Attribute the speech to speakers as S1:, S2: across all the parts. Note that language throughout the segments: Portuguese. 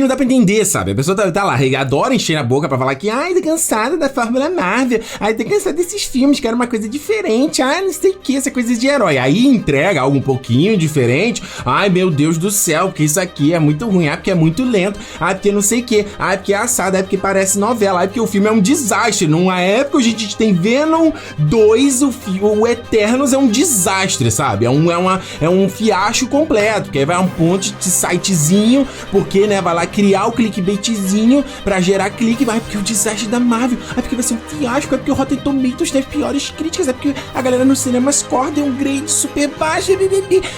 S1: Não dá pra entender, sabe? A pessoa tá lá, adora encher a boca pra falar que ai, tô cansada da Fórmula Marvel, ai, tô cansada desses filmes, quero uma coisa diferente, ai, não sei o que, essa coisa de herói. Aí entrega algo um pouquinho diferente, ai, meu Deus do céu, porque isso aqui é muito ruim, ai, porque é muito lento, ai, porque não sei o que, ai, porque é assado, ai, porque parece novela, ai, porque o filme é um desastre. Numa época a gente tem Venom 2, o Eternos é um desastre, sabe? É um fiasco completo, porque aí vai um ponto de sitezinho, porque, né, vai lá criar o clickbaitzinho pra gerar clique, vai porque é o desastre da Marvel, é porque vai ser um fiasco, é porque o Rotten Tomatoes teve piores críticas, é porque a galera no cinema score deu um grade super baixo,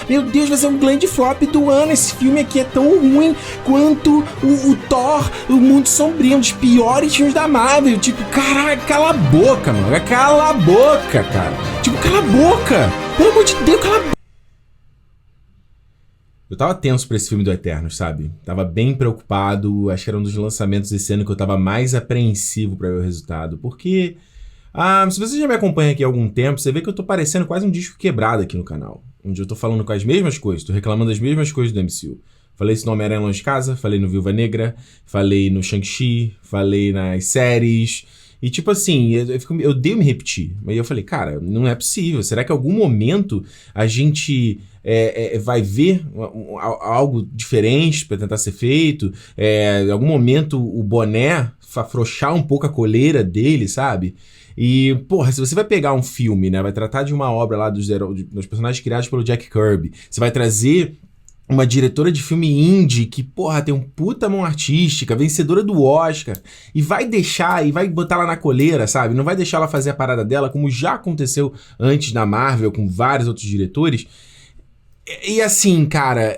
S1: meu Deus, vai ser um grande flop do ano, esse filme aqui é tão ruim quanto o Thor, o Mundo Sombrio, um dos piores filmes da Marvel, tipo, caralho, cala a boca, mano, cala a boca, cara, tipo, cala a boca, pelo amor de Deus, cala a boca. Eu tava tenso pra esse filme do Eternos, sabe? Tava bem preocupado, acho que era um dos lançamentos desse ano que eu tava mais apreensivo pra ver o resultado, porque... se você já me acompanha aqui há algum tempo, você vê que eu tô parecendo quase um disco quebrado aqui no canal, onde eu tô falando com as mesmas coisas, tô reclamando das mesmas coisas do MCU. Falei isso no Homem-Aranha Longe de Casa, falei no Viúva Negra, falei no Shang-Chi, falei nas séries... E tipo assim, eu odeio me repetir. Mas eu falei, cara, não é possível. Será que em algum momento a gente vai ver algo diferente pra tentar ser feito? Em algum momento o boné afrouxar um pouco a coleira dele, sabe? E, porra, se você vai pegar um filme, né? Vai tratar de uma obra lá dos personagens criados pelo Jack Kirby. Você vai trazer... uma diretora de filme indie que, porra, tem um puta mão artística, vencedora do Oscar, e vai deixar, e vai botar ela na coleira, sabe? Não vai deixar ela fazer a parada dela, como já aconteceu antes na Marvel, com vários outros diretores. E assim, cara,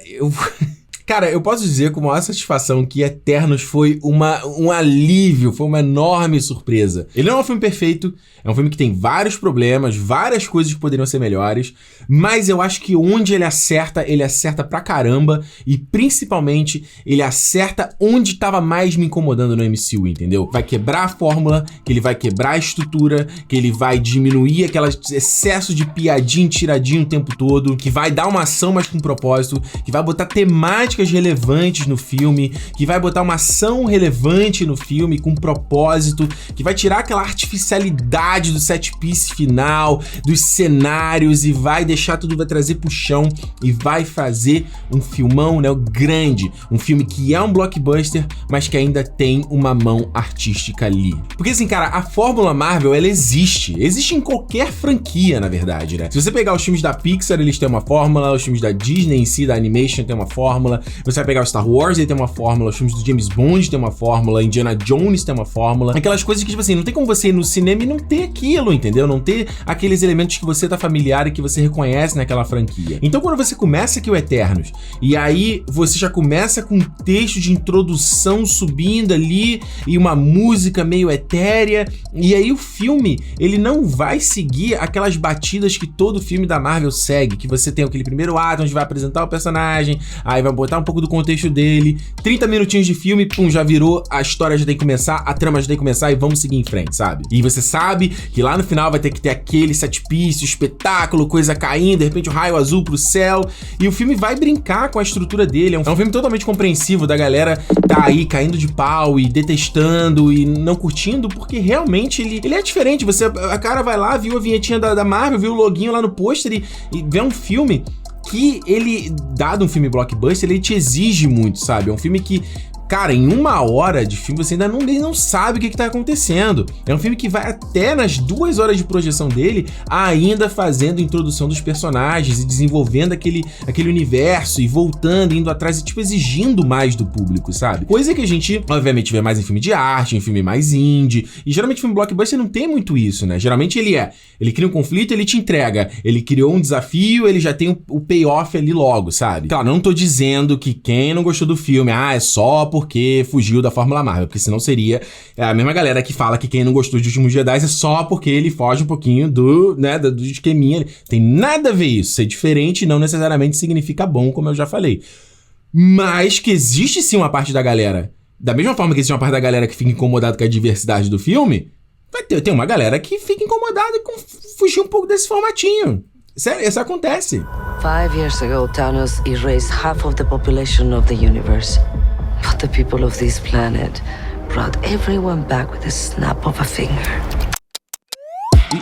S1: Cara, eu posso dizer com maior satisfação que Eternos foi um alívio, foi uma enorme surpresa. Ele não é um filme perfeito, é um filme que tem vários problemas, várias coisas que poderiam ser melhores, mas eu acho que onde ele acerta pra caramba, e principalmente ele acerta onde tava mais me incomodando no MCU, entendeu? Vai quebrar a fórmula, que ele vai quebrar a estrutura, que ele vai diminuir aquele excesso de piadinha, tiradinho o tempo todo, que vai dar uma ação mais com propósito, que vai botar temáticas relevantes no filme, que vai botar uma ação relevante no filme com propósito, que vai tirar aquela artificialidade do set piece final, dos cenários, e vai deixar tudo, vai trazer pro chão e vai fazer um filmão, né, grande, um filme que é um blockbuster, mas que ainda tem uma mão artística ali. Porque assim, cara, a fórmula Marvel, ela existe em qualquer franquia, na verdade, né? Se você pegar os filmes da Pixar, eles têm uma fórmula, os filmes da Disney em si, da Animation, tem uma fórmula, você vai pegar o Star Wars, ele tem uma fórmula, os filmes do James Bond tem uma fórmula, Indiana Jones tem uma fórmula, aquelas coisas que, tipo assim, não tem como você ir no cinema e não ter aquilo, entendeu? Não ter aqueles elementos que você tá familiar e que você reconhece naquela franquia. Então quando você começa aqui o Eternos, e aí você já começa com um texto de introdução subindo ali, e uma música meio etérea, e aí o filme, ele não vai seguir aquelas batidas que todo filme da Marvel segue, que você tem aquele primeiro ato onde vai apresentar o personagem, aí vai botar um pouco do contexto dele, 30 minutinhos de filme, pum, já virou, a história já tem que começar, a trama já tem que começar e vamos seguir em frente, sabe? E você sabe que lá no final vai ter que ter aquele set piece, espetáculo, coisa caindo, de repente o raio azul pro céu, e o filme vai brincar com a estrutura dele, é um filme totalmente compreensivo da galera tá aí caindo de pau e detestando e não curtindo, porque realmente ele é diferente, a cara vai lá, viu a vinhetinha da Marvel, viu o loginho lá no pôster e vê um filme que ele, dado um filme blockbuster, ele te exige muito, sabe? É um filme que, cara, em 1 hora de filme você ainda não sabe o que tá acontecendo. É um filme que vai até nas 2 horas de projeção dele, ainda fazendo a introdução dos personagens e desenvolvendo aquele universo e voltando, indo atrás e, tipo, exigindo mais do público, sabe? Coisa que a gente, obviamente, vê mais em filme de arte, em filme mais indie. E geralmente filme blockbuster não tem muito isso, né? Geralmente ele cria um conflito, ele te entrega. Ele criou um desafio, ele já tem o payoff ali logo, sabe? Claro, não tô dizendo que quem não gostou do filme, é só porque fugiu da Fórmula Marvel, porque senão seria a mesma galera que fala que quem não gostou de Últimos Jedi é só porque ele foge um pouquinho do esqueminha. Tem nada a ver isso. Ser diferente não necessariamente significa bom, como eu já falei. Mas que existe sim uma parte da galera, da mesma forma que existe uma parte da galera que fica incomodada com a diversidade do filme, tem uma galera que fica incomodada com fugir um pouco desse formatinho. Sério, isso acontece.
S2: 5 years ago, Thanos erased half of the population of the universe. But the people of this planet brought everyone back with a snap of a finger.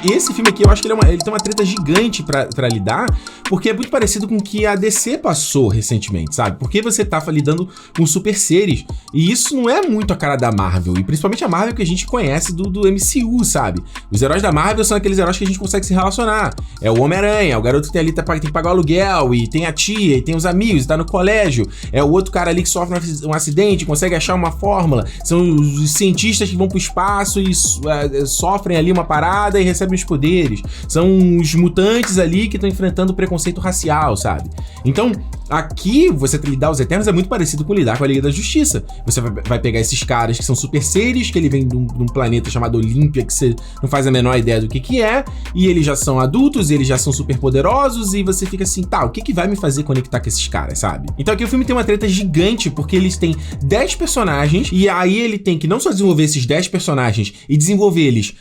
S1: E esse filme aqui, eu acho que ele tem uma treta gigante pra lidar, porque é muito parecido com o que a DC passou recentemente, sabe? Porque você tá lidando com super seres, e isso não é muito a cara da Marvel, e principalmente a Marvel que a gente conhece do MCU, sabe? Os heróis da Marvel são aqueles heróis que a gente consegue se relacionar. É o Homem-Aranha, o garoto que tem ali, tem que pagar o aluguel, e tem a tia, e tem os amigos, e tá no colégio. É o outro cara ali que sofre um acidente, consegue achar uma fórmula. São os cientistas que vão pro espaço e sofrem ali uma parada e recebem os poderes. São os mutantes ali que estão enfrentando o preconceito racial, sabe? Então, aqui, você lidar os Eternos é muito parecido com lidar com a Liga da Justiça. Você vai pegar esses caras que são super seres, que ele vem de um planeta chamado Olímpia, que você não faz a menor ideia do que é, e eles já são adultos, e eles já são super poderosos, e você fica assim, tá, o que vai me fazer conectar com esses caras, sabe? Então aqui o filme tem uma treta gigante, porque eles têm 10 personagens, e aí ele tem que não só desenvolver esses 10 personagens, e desenvolver eles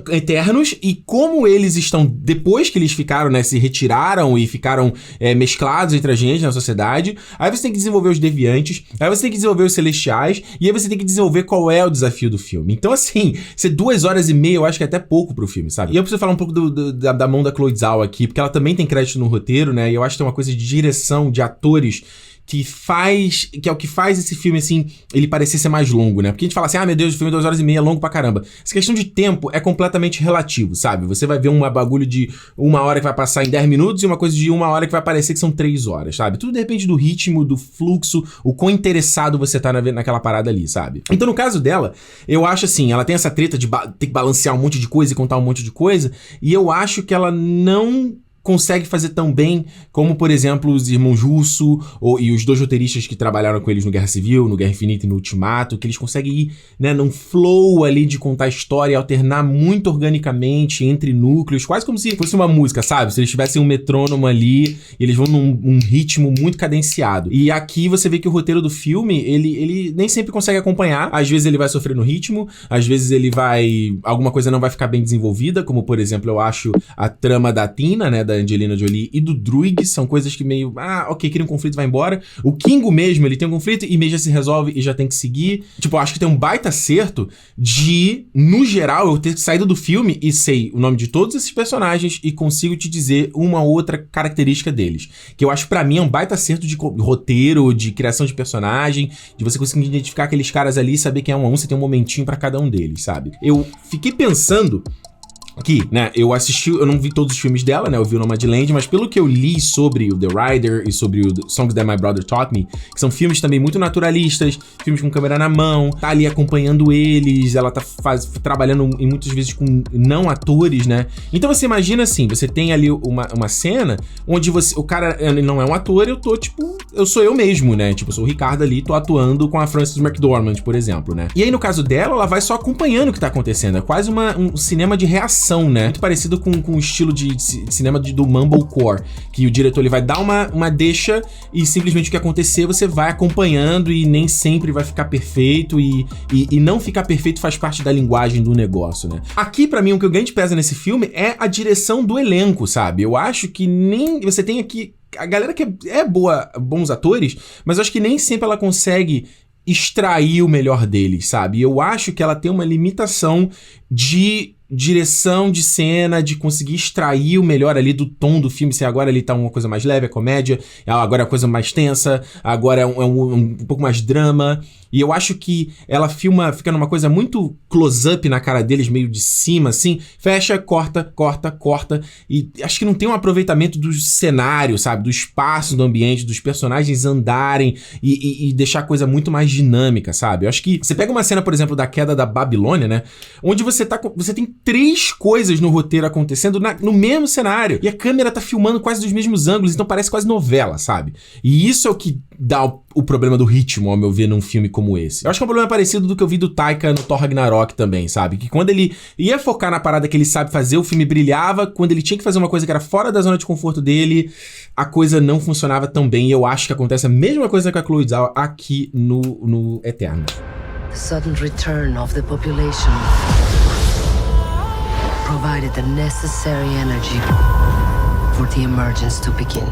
S1: eternos, e como eles estão, depois que eles ficaram, né, se retiraram e ficaram mesclados entre a gente na sociedade, aí você tem que desenvolver os deviantes, aí você tem que desenvolver os celestiais, e aí você tem que desenvolver qual é o desafio do filme. Então assim, ser 2 horas e meia eu acho que é até pouco pro filme, sabe? E eu preciso falar um pouco da mão da Chloe Zhao aqui, porque ela também tem crédito no roteiro, né, e eu acho que tem uma coisa de direção, de atores, que é o que faz esse filme, assim, ele parecer ser mais longo, né? Porque a gente fala assim, meu Deus, o filme é 2 horas e meia, é longo pra caramba. Essa questão de tempo é completamente relativo, sabe? Você vai ver um bagulho de 1 hora que vai passar em 10 minutos e uma coisa de 1 hora que vai parecer que são 3 horas, sabe? Tudo depende do ritmo, do fluxo, o quão interessado você tá naquela parada ali, sabe? Então, no caso dela, eu acho assim, ela tem essa treta de ter que balancear um monte de coisa e contar um monte de coisa, e eu acho que ela não consegue fazer tão bem como, por exemplo, os irmãos Russo e os 2 roteiristas que trabalharam com eles no Guerra Civil, no Guerra Infinita e no Ultimato, que eles conseguem ir, né, num flow ali de contar a história e alternar muito organicamente entre núcleos, quase como se fosse uma música, sabe? Se eles tivessem um metrônomo ali e eles vão num ritmo muito cadenciado. E aqui você vê que o roteiro do filme, ele nem sempre consegue acompanhar. Às vezes ele vai sofrer no ritmo, às vezes alguma coisa não vai ficar bem desenvolvida, como, por exemplo, eu acho a trama da Tina, né, da Angelina Jolie e do Druig, são coisas que meio, ok, cria um conflito, vai embora. O Kingo mesmo, ele tem um conflito e meio já se resolve e já tem que seguir. Tipo, eu acho que tem um baita acerto de, no geral, eu ter saído do filme e sei o nome de todos esses personagens e consigo te dizer uma outra característica deles. Que eu acho, pra mim, é um baita acerto de roteiro, de criação de personagem, de você conseguir identificar aqueles caras ali e saber quem é um a um, você tem um momentinho pra cada um deles, sabe? Eu fiquei pensando que, né, eu não vi todos os filmes dela, né, eu vi o Nomadland, mas pelo que eu li sobre o The Rider e sobre o Songs That My Brother Taught Me, que são filmes também muito naturalistas, filmes com câmera na mão, tá ali acompanhando eles, ela tá trabalhando muitas vezes com não atores, né, então você imagina assim, você tem ali uma cena onde o cara ele não é um ator, eu sou eu mesmo, né, tipo, eu sou o Ricardo ali, tô atuando com a Frances McDormand, por exemplo, né, e aí no caso dela, ela vai só acompanhando o que tá acontecendo, é quase um cinema de reação, né? Muito parecido com o estilo de cinema do Mumblecore, que o diretor ele vai dar uma deixa e simplesmente o que acontecer você vai acompanhando e nem sempre vai ficar perfeito e não ficar perfeito faz parte da linguagem do negócio, né? Aqui, pra mim, o que eu grande pesa nesse filme é a direção do elenco, sabe? Eu acho que nem... Você tem aqui... A galera que é bons atores, mas eu acho que nem sempre ela consegue extrair o melhor deles, sabe? Eu acho que ela tem uma limitação de direção de cena, de conseguir extrair o melhor ali do tom do filme, se agora ele tá uma coisa mais leve, é comédia, agora é uma coisa mais tensa, agora é um pouco mais drama, e eu acho que ela fica numa coisa muito close-up na cara deles, meio de cima, assim, fecha, corta, e acho que não tem um aproveitamento do cenário, sabe, do espaço, do ambiente, dos personagens andarem e deixar a coisa muito mais dinâmica, sabe? Eu acho que você pega uma cena, por exemplo, da queda da Babilônia, né, onde você tem 3 coisas no roteiro acontecendo no mesmo cenário. E a câmera tá filmando quase dos mesmos ângulos, então parece quase novela, sabe? E isso é o que dá o problema do ritmo, ao meu ver, num filme como esse. Eu acho que é um problema parecido do que eu vi do Taika no Thor Ragnarok também, sabe? Que quando ele ia focar na parada que ele sabe fazer, o filme brilhava. Quando ele tinha que fazer uma coisa que era fora da zona de conforto dele, a coisa não funcionava tão bem. E eu acho que acontece a mesma coisa com a Chloe Zhao aqui no Eterno.
S2: The sudden return of the population provided the necessary energy for the emergence to begin.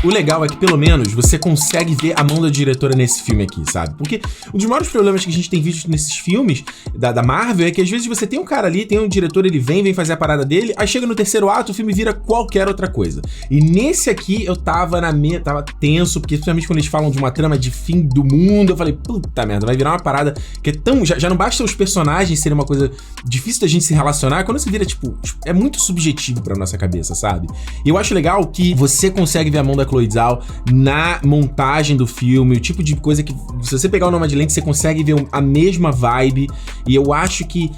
S1: o legal é que, pelo menos, você consegue ver a mão da diretora nesse filme aqui, sabe? Porque um dos maiores problemas que a gente tem visto nesses filmes da Marvel é que, às vezes, você tem um cara ali, tem um diretor, ele vem fazer a parada dele, aí chega no terceiro ato, o filme vira qualquer outra coisa. E nesse aqui, eu tava tava tenso, porque principalmente quando eles falam de uma trama de fim do mundo, eu falei, puta merda, vai virar uma parada que é tão... Já não basta os personagens serem uma coisa difícil da gente se relacionar, quando você vira, tipo, é muito subjetivo pra nossa cabeça, sabe? E eu acho legal que você consegue ver a mão da Chloe Zhao na montagem do filme, o tipo de coisa que, se você pegar o Nomadland, você consegue ver a mesma vibe, e eu acho que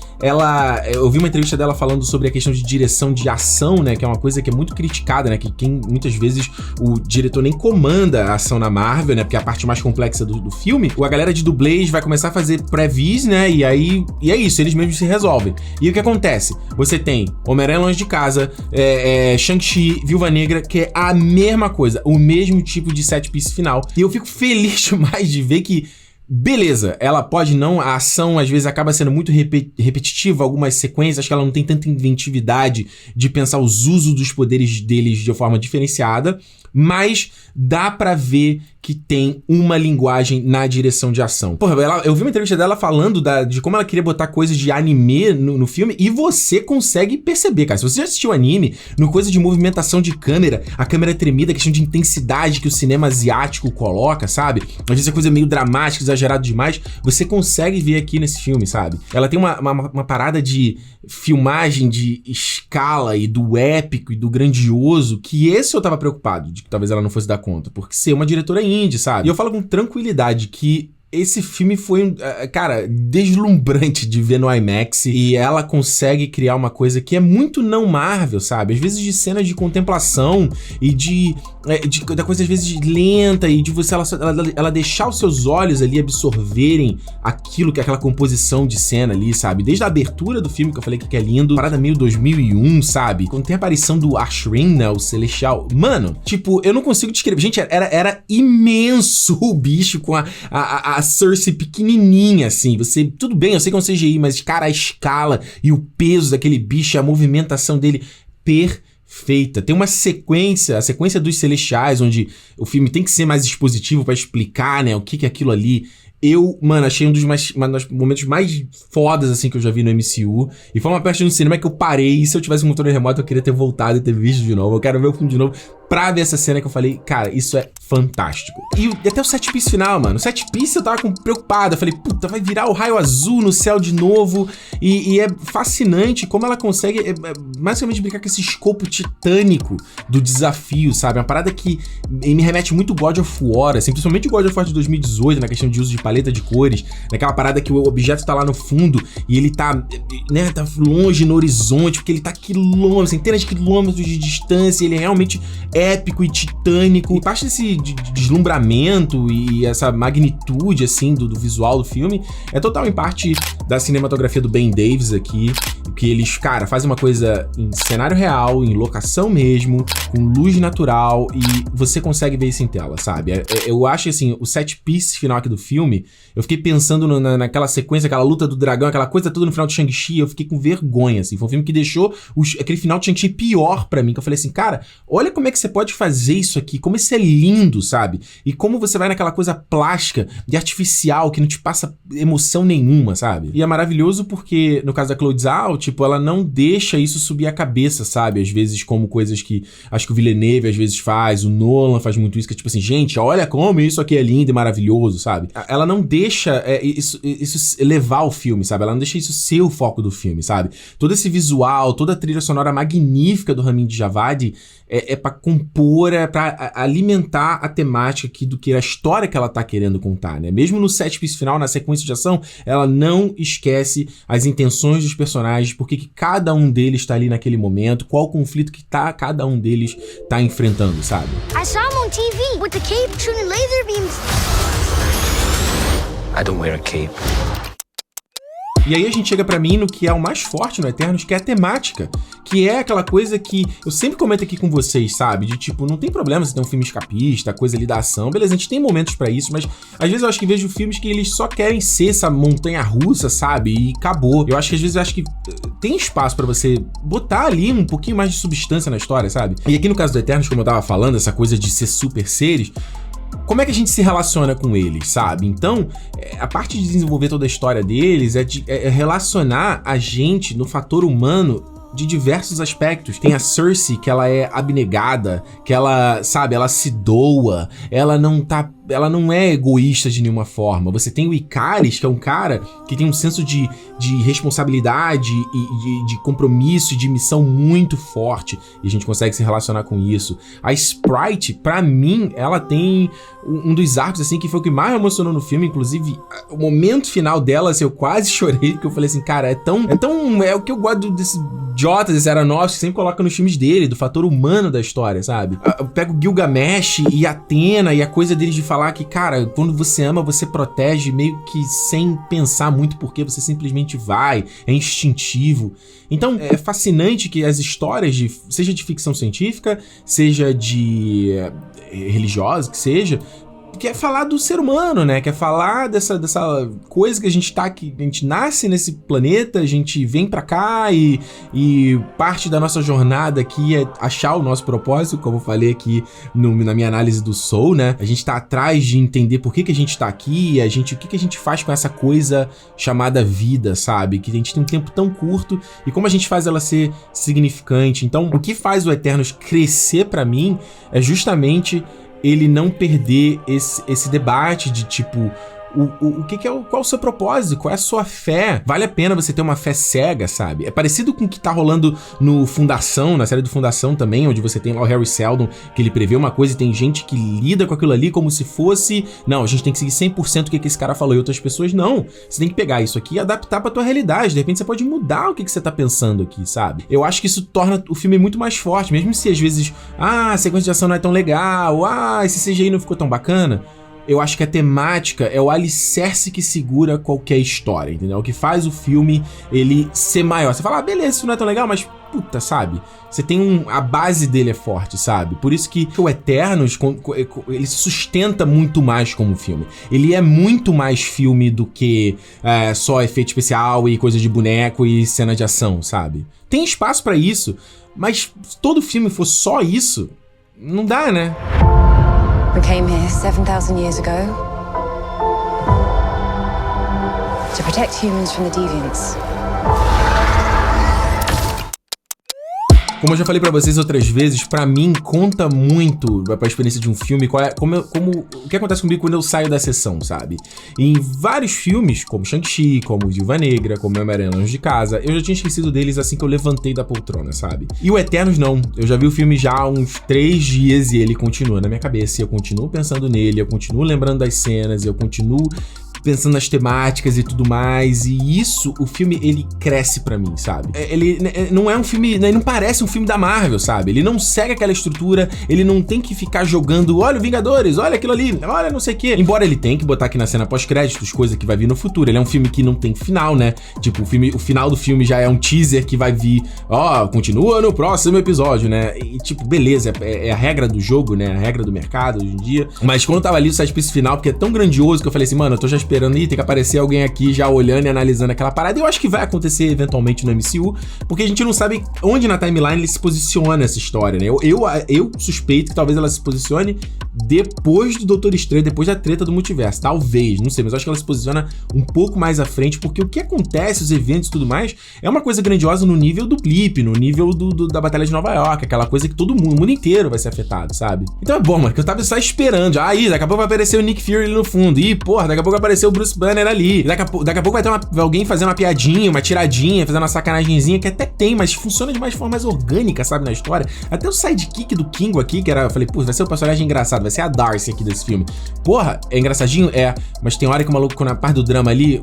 S1: eu vi uma entrevista dela falando sobre a questão de direção de ação, né, que é uma coisa que é muito criticada, né, que muitas vezes o diretor nem comanda a ação na Marvel, né, porque é a parte mais complexa do filme, a galera de dublês vai começar a fazer pré-vis, né, e é isso, eles mesmos se resolvem. E o que acontece? Você tem Homem-Aranha Longe de Casa, Shang-Chi, Viúva Negra, que é a mesma coisa, o mesmo tipo de set piece final. E eu fico feliz demais de ver que, beleza, ela pode não... A ação, às vezes, acaba sendo muito repetitiva, algumas sequências, acho que ela não tem tanta inventividade de pensar os usos dos poderes deles de forma diferenciada, mas dá pra ver que tem uma linguagem na direção de ação. Porra, eu vi uma entrevista dela falando de como ela queria botar coisas de anime no filme, e você consegue perceber, cara. Se você já assistiu anime, no coisa de movimentação de câmera, a câmera tremida, a questão de intensidade que o cinema asiático coloca, sabe? Às vezes é coisa meio dramática, exagerado demais, você consegue ver aqui nesse filme, sabe? Ela tem uma parada de filmagem de escala e do épico e do grandioso, que esse eu tava preocupado, de que talvez ela não fosse dar conta, porque ser uma diretora indie, sabe? E eu falo com tranquilidade que esse filme foi, cara, deslumbrante de ver no IMAX, e ela consegue criar uma coisa que é muito não Marvel, sabe? Às vezes de cenas de contemplação e da coisa às vezes lenta, e de você ela deixar os seus olhos ali absorverem aquilo que é aquela composição de cena ali, sabe? Desde a abertura do filme, que eu falei que é lindo, parada meio 2001, sabe? Quando tem a aparição do Ashrin, né, o Celestial. Mano, tipo, eu não consigo descrever. Gente, era imenso o bicho com a Cersei pequenininha, assim. Tudo bem, eu sei que é um CGI, mas, cara, a escala e o peso daquele bicho, a movimentação dele, perfeita. Tem uma sequência, a sequência dos Celestiais, onde o filme tem que ser mais expositivo pra explicar, né, o que é aquilo ali. Mano, achei um dos momentos mais fodas, assim, que eu já vi no MCU. E foi uma parte do cinema que eu parei, e se eu tivesse um controle remoto, eu queria ter voltado e ter visto de novo. Eu quero ver o filme de novo pra ver essa cena que eu falei, cara, isso é fantástico. E até o set piece final, mano. O set piece eu tava preocupado. Eu falei, puta, vai virar o raio azul no céu de novo. E é fascinante como ela consegue basicamente brincar com esse escopo titânico do desafio, sabe? Uma parada que me remete muito God of War, assim, principalmente o God of War de 2018, na questão de uso de paleta de cores, naquela parada que o objeto tá lá no fundo e ele tá, né, tá longe no horizonte, porque ele tá quilômetros, centenas de quilômetros de distância, ele é realmente épico e titânico. E parte desse deslumbramento e essa magnitude, assim, do visual do filme é total em parte da cinematografia do Ben Davis aqui, que eles, cara, fazem uma coisa em cenário real, em locação mesmo, com luz natural, e você consegue ver isso em tela, sabe? Eu acho, assim, o set piece final aqui do filme, eu fiquei pensando naquela sequência, aquela luta do dragão, aquela coisa toda no final de Shang-Chi, eu fiquei com vergonha, assim. Foi um filme que deixou aquele final de Shang-Chi pior pra mim, que eu falei assim, cara, olha como é que você pode fazer isso aqui, como isso é lindo, sabe? E como você vai naquela coisa plástica e artificial que não te passa emoção nenhuma, sabe? E é maravilhoso porque, no caso da Chloe Zhao, tipo, ela não deixa isso subir a cabeça, sabe? Às vezes como coisas que acho que o Villeneuve às vezes faz, o Nolan faz muito isso, que é tipo assim, gente, olha como isso aqui é lindo e maravilhoso, sabe? Ela não deixa isso levar o filme, sabe? Ela não deixa isso ser o foco do filme, sabe? Todo esse visual, toda a trilha sonora magnífica do Ramin Djawadi é pra compor, é pra alimentar a temática aqui do que a história que ela tá querendo contar, né? Mesmo no set piece final, na sequência de ação, ela não esquece as intenções dos personagens, porque que cada um deles tá ali naquele momento, qual conflito que cada um deles tá enfrentando, sabe?
S3: I saw him on TV with the cape shooting laser beams.
S4: I don't wear a cape.
S1: E aí a gente chega pra mim no que é o mais forte no Eternos, que é a temática, que é aquela coisa que eu sempre comento aqui com vocês, sabe? De tipo, não tem problema se tem um filme escapista, coisa ali da ação, beleza, a gente tem momentos pra isso, mas às vezes eu acho que vejo filmes que eles só querem ser essa montanha-russa, sabe? E acabou. Eu acho que às vezes que tem espaço pra você botar ali um pouquinho mais de substância na história, sabe? E aqui no caso do Eternos, como eu tava falando, essa coisa de ser super seres, como é que a gente se relaciona com eles, sabe? Então, a parte de desenvolver toda a história deles é relacionar a gente no fator humano de diversos aspectos. Tem a Cersei, que ela é abnegada, que ela, sabe, ela se doa, ela não é egoísta de nenhuma forma. Você tem o Ikaris, que é um cara que tem um senso de responsabilidade e de compromisso e de missão muito forte, e a gente consegue se relacionar com isso. A Sprite, pra mim, ela tem um dos arcos, assim, que foi o que mais me emocionou no filme, inclusive, o momento final dela, assim, eu quase chorei, porque eu falei assim, cara, é o que eu gosto desse Jota, desse Aronofsky, que sempre coloca nos filmes dele, do fator humano da história, sabe? Eu pego Gilgamesh e Athena e a coisa deles de falar que, cara, quando você ama, você protege meio que sem pensar muito porque você simplesmente vai, é instintivo. Então, é fascinante que as histórias, seja de ficção científica, seja de religiosa, que seja, quer falar do ser humano, né? Quer falar dessa coisa que a gente nasce nesse planeta, a gente vem pra cá e parte da nossa jornada aqui é achar o nosso propósito, como eu falei aqui na minha análise do Soul, né? A gente tá atrás de entender por que a gente tá aqui, o que a gente faz com essa coisa chamada vida, sabe? Que a gente tem um tempo tão curto e como a gente faz ela ser significante. Então, o que faz o Eternos crescer pra mim é justamente ele não perder esse debate de tipo, qual é o seu propósito? Qual é a sua fé? Vale a pena você ter uma fé cega, sabe? É parecido com o que tá rolando no Fundação, na série do Fundação também, onde você tem lá o Harry Seldon, que ele prevê uma coisa e tem gente que lida com aquilo ali como se fosse, não, a gente tem que seguir 100% o que esse cara falou, e outras pessoas não. Você tem que pegar isso aqui e adaptar pra tua realidade. De repente você pode mudar o que você tá pensando aqui, sabe? Eu acho que isso torna o filme muito mais forte, mesmo se às vezes, a sequência de ação não é tão legal, esse CGI não ficou tão bacana. Eu acho que a temática é o alicerce que segura qualquer história, entendeu? O que faz o filme, ele ser maior. Você fala, beleza, isso não é tão legal, mas puta, sabe? Você tem a base dele é forte, sabe? Por isso que o Eternos, ele se sustenta muito mais como filme. Ele é muito mais filme do que só efeito especial e coisa de boneco e cena de ação, sabe? Tem espaço pra isso, mas se todo filme for só isso, não dá, né?
S4: We came here 7,000 years ago to protect humans from the deviants.
S1: Como eu já falei pra vocês outras vezes, pra mim conta muito pra experiência de um filme o que acontece comigo quando eu saio da sessão, sabe? Em vários filmes, como Shang-Chi, como Viúva Negra, como Homem-Aranha Longe de Casa, eu já tinha esquecido deles assim que eu levantei da poltrona, sabe? E o Eternos não. Eu já vi o filme já há uns 3 dias e ele continua na minha cabeça, e eu continuo pensando nele, eu continuo lembrando das cenas, eu continuo pensando nas temáticas e tudo mais, e isso, o filme, ele cresce pra mim, sabe? Ele não é um filme, ele não parece um filme da Marvel, sabe? Ele não segue aquela estrutura, ele não tem que ficar jogando, olha o Vingadores, olha aquilo ali, olha não sei o quê. Embora ele tenha que botar aqui na cena pós-créditos, coisa que vai vir no futuro. Ele é um filme que não tem final, né? Tipo, o final do filme já é um teaser que vai vir, continua no próximo episódio, né? E tipo, beleza, é a regra do jogo, né? A regra do mercado hoje em dia. Mas quando eu tava ali, o site final, porque é tão grandioso que eu falei assim, mano, eu tô já esperando tem que aparecer alguém aqui já olhando e analisando aquela parada. E eu acho que vai acontecer eventualmente no MCU, porque a gente não sabe onde na timeline ele se posiciona essa história, né? Eu suspeito que talvez ela se posicione depois do Doutor Estranho, depois da treta do multiverso. Talvez, não sei, mas eu acho que ela se posiciona um pouco mais à frente, porque o que acontece, os eventos e tudo mais, é uma coisa grandiosa no nível do Blip, no nível da Batalha de Nova York, aquela coisa que todo mundo, o mundo inteiro vai ser afetado, sabe? Então é bom, mano, que eu tava só esperando. Daqui a pouco vai aparecer o Nick Fury ali no fundo. Porra, daqui a pouco vai aparecer o Bruce Banner ali. Daqui a pouco vai ter alguém fazendo uma piadinha, uma tiradinha, fazendo uma sacanagemzinha, que até tem, mas funciona de forma mais orgânica, sabe, na história. Até o sidekick do Kingo aqui, que era, eu falei, vai ser um personagem engraçado, vai ser a Darcy aqui desse filme. Porra, é engraçadinho? É, mas tem hora que o maluco, na parte do drama ali,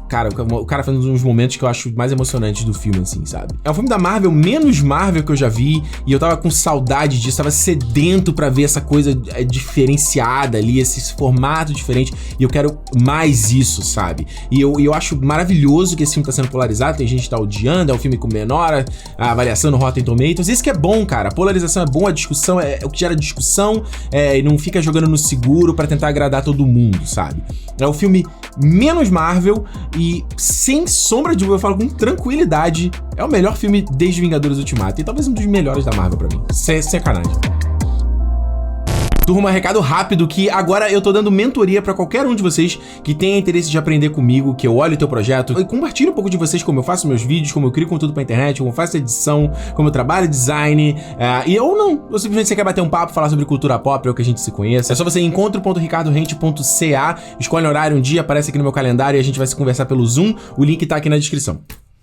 S1: cara, o cara faz um dos momentos que eu acho mais emocionantes do filme, assim, sabe? É um filme da Marvel, menos Marvel que eu já vi, e eu tava com saudade disso, tava sedento pra ver essa coisa diferenciada ali, esse formato diferente, e eu quero mais isso, sabe? E eu acho maravilhoso que esse filme tá sendo polarizado, tem gente que tá odiando, é um filme com menor a avaliação no Rotten Tomatoes, isso que é bom, cara, a polarização é bom, a discussão é o que gera discussão, e não fica jogando no seguro pra tentar agradar todo mundo, sabe? É um filme menos Marvel e, sem sombra de dúvida, eu falo com tranquilidade, é o melhor filme desde Vingadores Ultimato e talvez um dos melhores da Marvel pra mim. Sem sacanagem. Turma, recado rápido que agora eu tô dando mentoria pra qualquer um de vocês que tenha interesse de aprender comigo, que eu olhe o teu projeto e compartilhe um pouco de vocês, como eu faço meus vídeos, como eu crio conteúdo pra internet, como eu faço edição, como eu trabalho design, ou não, ou simplesmente você quer bater um papo, falar sobre cultura pop, ou que a gente se conheça. É só você ir em encontro.ricardorente.ca, escolhe um horário, um dia, aparece aqui no meu calendário e a gente vai se conversar pelo Zoom, o link tá aqui na descrição.